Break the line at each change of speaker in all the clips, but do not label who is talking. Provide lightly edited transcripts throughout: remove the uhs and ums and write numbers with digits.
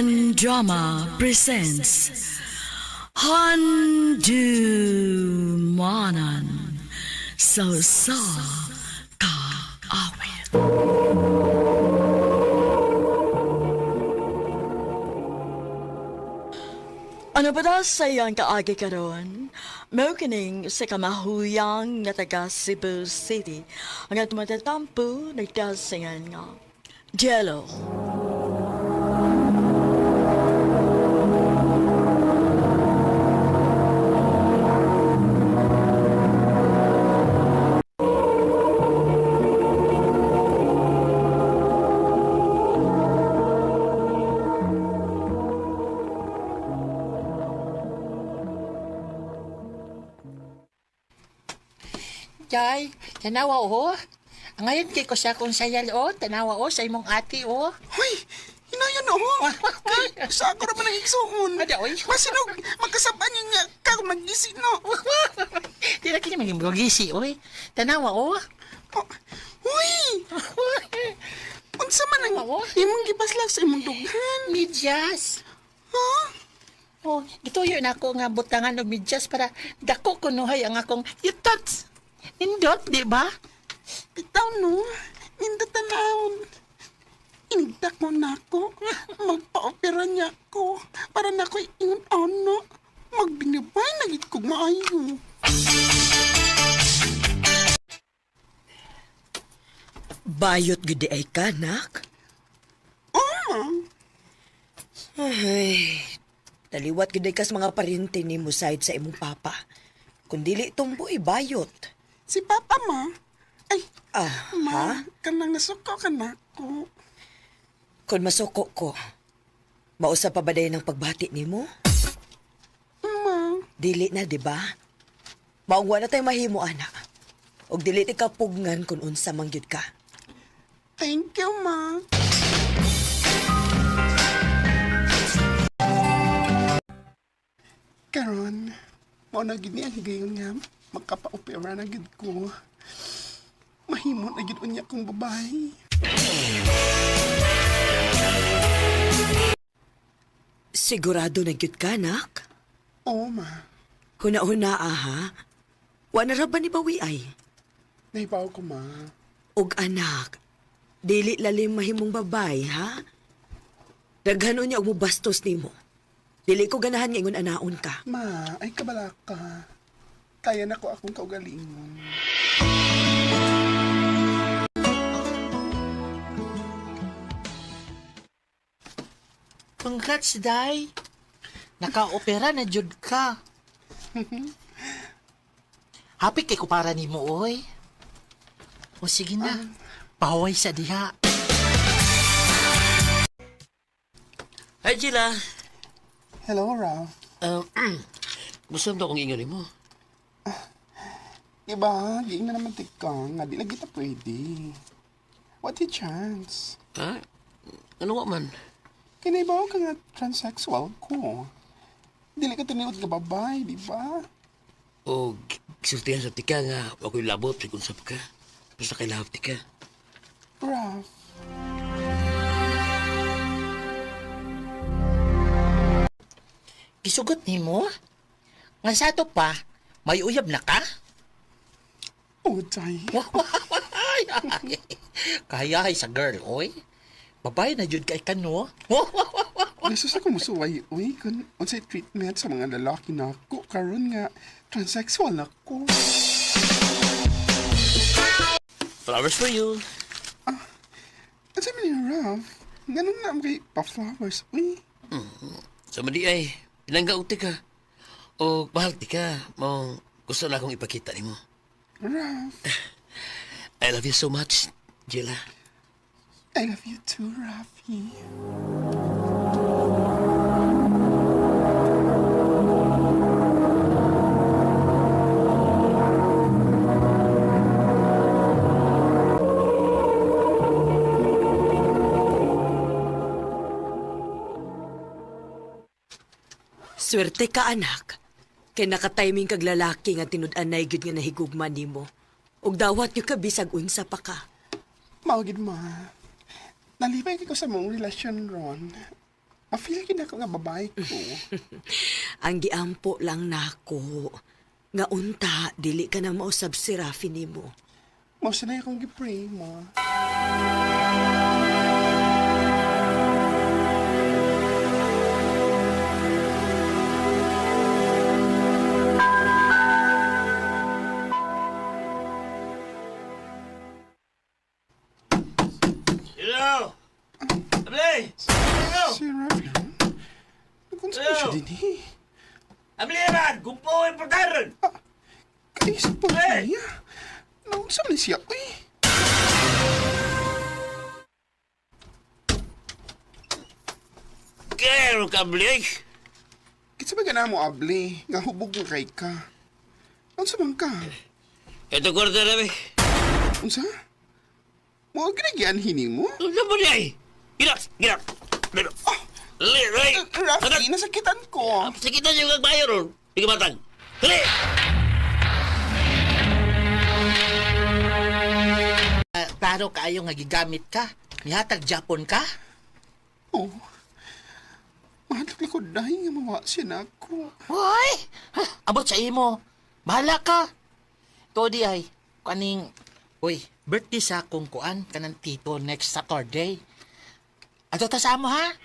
and Drama presents Handu Manan So Sa Ka Awit. Ano ba daw sa iyang kaagi karon? Mao kining sa kamahuyang nga taga Cebu City ang atong matatampo nagdasingan nga Jello.
Jay, tanawa o. Ngayon kay ko sa akong sayal o. Tanawa o sa imong ati o.
Hoy, hinayan ako. Kay, sa ako naman ang igsuon.
Ada, oy.
Masinog, magkasaban niya niya ka kung nag-isip, no?
Di na kini maging magisi oy. Tanawa o.
Oh, Hoy, unsa man ang
Oo.
imong gipaslag sa imong dughan?
Midyas.
Ha?
Oh, gituyo na ako nga butangan og midyas para dako kunuhay ang akong yutats. Nindot, di ba?
Bitaw, no? Nindatanawon. Inigdak mo na ako. Magpa-opera niya ako. Para na ako'y ingon ano. Magbinibay na gid kog maayo.
Bayot gudi ay kanak.
Oh,
Ay, taliwat gudi kas mga parinti ni mo side sa imong papa. Kung dili tumboy bayot.
si Papa ma. Ay,
Ah,
ma,
ha?
kanang nasuko ka na ako.
Kung masuko ko, mausa pa ba dayon ng pagbati nimo?
Ma,
Dili na, di ba? Maungwa na tayo mahimo, ana. Og dili ti kapugngan kung unsa mangyud ka.
thank you, ma. Karon, mao na gid ni ang higayon nga magkapa-opera na gid ko. Mahimot na gid unya kong babae.
Sigurado na gyud ka, nak?
Oo, ma.
Huna-huna, ha? Wa na ra ba ni bawi ay?
Nahibaw ko, ma.
Og anak, dili lalim mahimong babay, ha? Daghanon niya og mubastos nimo. Dili ko ganahan nga ingon anaon ka.
Ma, ay kabala ka. Kaya na ko akong kaugalingon.
Congrats, Day. Naka-opera na jud ka. Happy kay ko para nimo oy. O sige na. Pahaway sa diha.
Hi, Gila.
Hello, Ralph.
Gusto mo akong inganin mo?
Diba, di na naman tika nga di lagi ta pwede. What a chance.
Ha? Ano nga man?
Kinaibaw ka nga transsexual ko. Dili ka tiniod ka babay, di ba?
O sultihan sa tika nga ako'y labot sa kung sap ka. Basta kay lahap tika.
Ralph,
Gisugot nimo? Nga sa to pa, may uyab na ka?
Uday.
Kaya ay sa girl, oy. Babae na jud kay kano.
Nasus ako musuway, uy, kung unsay treatment sa mga lalaki na ako. Karon nga, transsexual na ako.
Flowers for you.
At sabi ni Ralph, ganun na kay pa-flowers, uy.
Sa madi ay, ilangga tika. O mahal tika. Mo gusto na akong ipakita ni mo.
Ralph,
I love you so much, Gila.
I love you too, Rafi.
Swerte ka, anak. Kay nakatiming kag lalaki nga tinud-anay gyud nga nahigugma nimo. Ug dawat yung kabisag unsa pa ka.
Maugid ma. Nalipay ko sa mong relasyon ron. Ma-feel yun ako nga babae ko.
Ang giampo lang nako. Nga unta, dili ka na mausab si Rafi nimo.
Mausa na akong gipray mo.
Hello! Abli! Hello!
Si Rafi, kung saan siya din eh.
Abli man! Gumpo yung pagkaroon!
Kaisip po
Hey!
niya. Naunsa man siya, uy.
Kero ka, Abli!
Kitsa ba gana mo, Abli? Nga hubog mo kay ka. Naunsa man ka?
Ito kwarta na, be.
Unsa? Mo ginagyan hini mo?
Ano ba niya, eh? Ginak! Ginak! Dito! Liray!
Rafi, nasakitan ko.
Sakitan yung kagbayo ron. Hindi ka matang. Dali!
Klaro kaayo nga gigamit ka. Nihatag Japon ka?
Oh. Mahal ko dahil nga mawa siya na ako.
Hoy! Abot sa imo. Bahala ka. Todi ay, kaning... Uy, birthday sa akong kuan, kanang tito next Saturday. Ato ta sa amo, ha?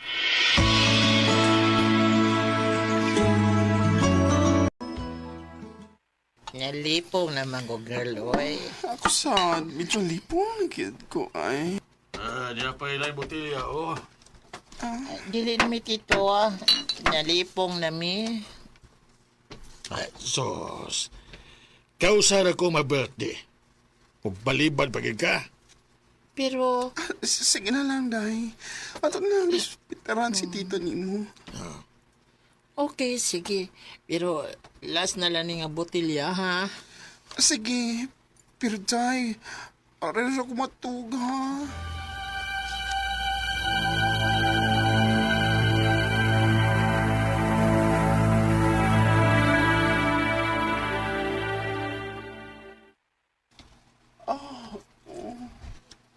Nalipong naman ko, girl, oy.
Ako sad, medyo lipong ang kid ko ay.
Di na pa ilang botilya, oh.
Dili nami tito, ah. Nalipong nami.
Ay, sos. Kausara ko ma-birthday. Balibad pagin ka.
Pero,
Sige na lang, Day. Ato na lang hospitalan si tito ni mo.
okay, sige. Pero, last na lang nga botilya, ha?
Sige, pero Day, aray ako matug, ha?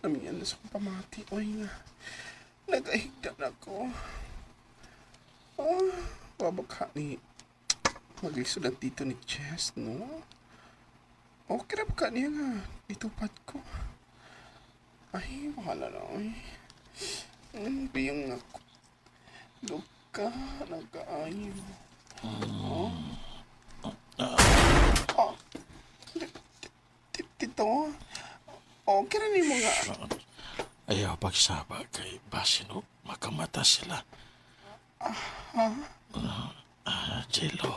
Namiyan na sa kong pamati. Oy nga. Nagahigda na ko. Oh, wabagha ni mag-isod ang tito ni Chess, no? Okay na ba ka niya nga? Itupad ko. Ay, mahala na, oy. Biyong ako. Luka, nagkaayo. Oh. Oh. Tito, okay na ni mga...
Ayaw pagsaba kay Basino. Makamata sila. Jello.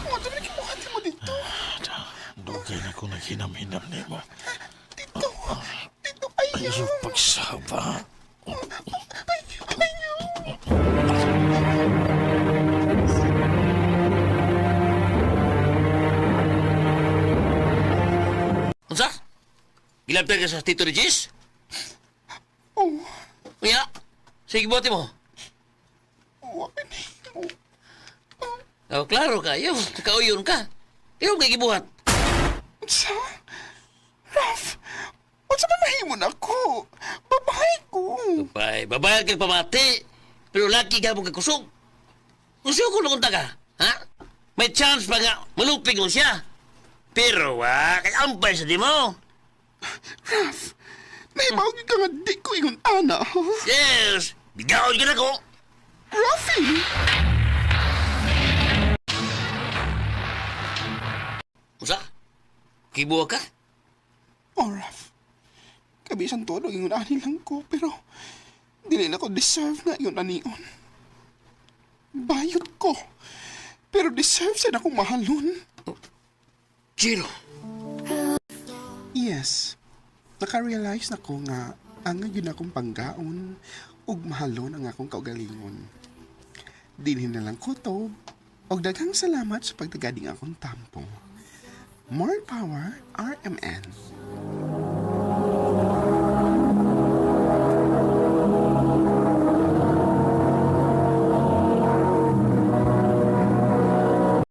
Ano na kinuhati mo dito?
Dugay na kung naghinam-hinam ni mo.
Tito, ayaw.
Ayaw pagsaba.
Unsa? Gilabtan ka sa tito ni Jis?
Oh,
Uya! Sige, bote mo.
wapin mo.
Oh, klaro ka. Ayaw, kakauyon ka. Ayaw kay gibuhat.
Sa? Raf, what's ba mahimon ako? Babae ko.
Babayad kang pamati. Pero laki ka mong kakusog. Kusog ko nung ka. Ha? May chance pa nga malupig mo siya. Pero kay ampay sa di mo.
Raf, naibawag ka nga di ko ingon ana.
Yes! Bigaon ka na ko.
Rafi!
Usa? Kibuha ka?
Oh, Raf. Kabisan todo ingon ani lang ko, pero dili na ko deserve na yun anion. Bayot ko. Pero deserve sa akong mahalon.
Jiro.
Yes. Naka-realize na ko nga ang yun akong panggaon ug mahalon ang akong kaugalingon. Dinhin na lang ko to og daghang salamat sa pagtagading akong tampo. More power, RMN.